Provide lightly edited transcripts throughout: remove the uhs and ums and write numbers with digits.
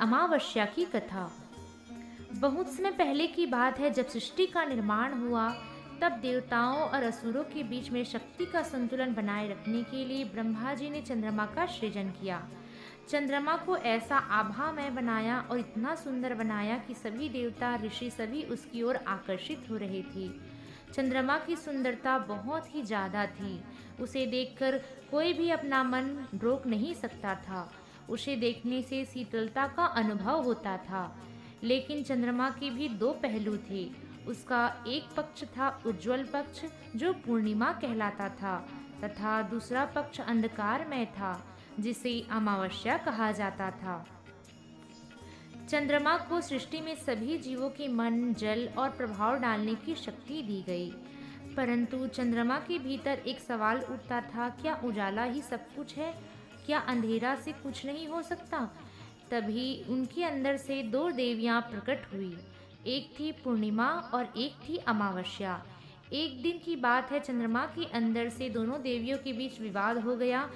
अमावस्या की कथा। बहुत समय पहले की बात है, जब सृष्टि का निर्माण हुआ, तब देवताओं और असुरों के बीच में शक्ति का संतुलन बनाए रखने के लिए ब्रह्मा जी ने चंद्रमा का सृजन किया। चंद्रमा को ऐसा आभामय बनाया और इतना सुंदर बनाया कि सभी देवता ऋषि सभी उसकी ओर आकर्षित हो रहे थे। चंद्रमा की सुंदरता बहुत ही ज्यादा थी। उसे देखकर कोई भी अपना मन रोक नहीं सकता था। उसे देखने से शीतलता का अनुभव होता था। लेकिन चंद्रमा के भी दो पहलू थे। उसका एक पक्ष था उज्जवल पक्ष, जो पूर्णिमा कहलाता था, तथा दूसरा पक्ष अंधकारमय था, जिसे अमावस्या कहा जाता था। चंद्रमा को सृष्टि में सभी जीवों के मन, जल और प्रभाव डालने की शक्ति दी गई। परंतु चंद्रमा के भीतर एक सवाल उठता था, क्या उजाला ही सब कुछ है? क्या अंधेरा से कुछ नहीं हो सकता? तभी उनके अंदर से दो देवियां प्रकट हुई। एक थी पूर्णिमा और एक थी अमावस्या। एक दिन की बात है, चंद्रमा के अंदर से दोनों देवियों के बीच विवाद हो गया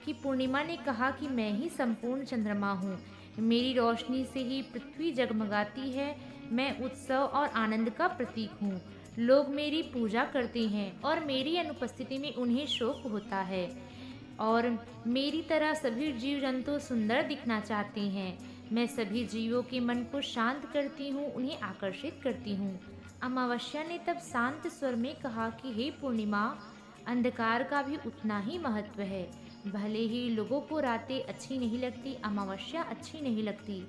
कि पूर्णिमा ने कहा कि मैं ही संपूर्ण चंद्रमा हूँ, मेरी रोशनी से ही पृथ्वी जगमगाती है, मैं उत्सव और आनंद का प्रतीक हूँ। लोग मेरी पूजा करते हैं और मेरी अनुपस्थिति में उन्हें शोक होता है, और मेरी तरह सभी जीव जंतु सुंदर दिखना चाहते हैं। मैं सभी जीवों के मन को शांत करती हूँ, उन्हें आकर्षित करती हूँ। अमावस्या ने तब शांत स्वर में कहा कि हे पूर्णिमा, अंधकार का भी उतना ही महत्व है। भले ही लोगों को रातें अच्छी नहीं लगती, अमावस्या अच्छी नहीं लगती,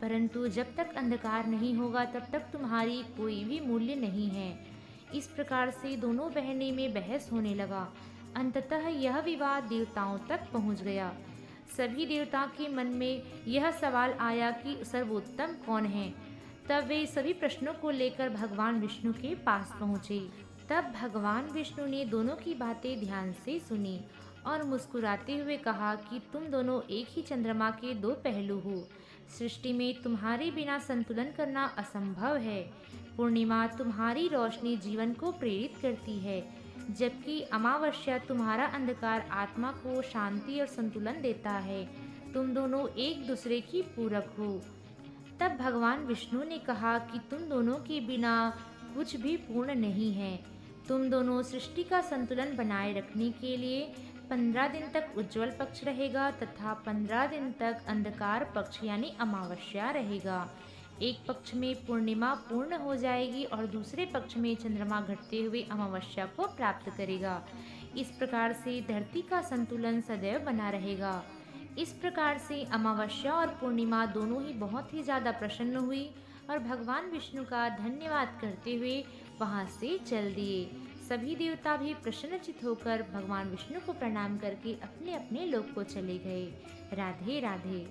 परंतु जब तक अंधकार नहीं होगा तब तक तुम्हारी कोई भी मूल्य नहीं है। इस प्रकार से दोनों बहनें में बहस होने लगा। अंततः यह विवाद देवताओं तक पहुंच गया। सभी देवताओं के मन में यह सवाल आया कि सर्वोत्तम कौन है। तब वे सभी प्रश्नों को लेकर भगवान विष्णु के पास पहुँचे। तब भगवान विष्णु ने दोनों की बातें ध्यान से सुनी और मुस्कुराते हुए कहा कि तुम दोनों एक ही चंद्रमा के दो पहलू हो। सृष्टि में तुम्हारे बिना संतुलन करना असंभव है। पूर्णिमा तुम्हारी रोशनी जीवन को प्रेरित करती है, जबकि अमावस्या तुम्हारा अंधकार आत्मा को शांति और संतुलन देता है। तुम दोनों एक दूसरे की पूरक हो। तब भगवान विष्णु ने कहा कि तुम दोनों के बिना कुछ भी पूर्ण नहीं है। तुम दोनों सृष्टि का संतुलन बनाए रखने के लिए 15 दिन तक उज्जवल पक्ष रहेगा तथा 15 दिन तक अंधकार पक्ष यानी अमावस्या रहेगा। एक पक्ष में पूर्णिमा पूर्ण हो जाएगी और दूसरे पक्ष में चंद्रमा घटते हुए अमावस्या को प्राप्त करेगा। इस प्रकार से धरती का संतुलन सदैव बना रहेगा। इस प्रकार से अमावस्या और पूर्णिमा दोनों ही बहुत ही ज़्यादा प्रसन्न हुई और भगवान विष्णु का धन्यवाद करते हुए वहाँ से चल दिए। सभी देवता भी प्रसन्नचित होकर भगवान विष्णु को प्रणाम करके अपने अपने लोक को चले गए। राधे राधे।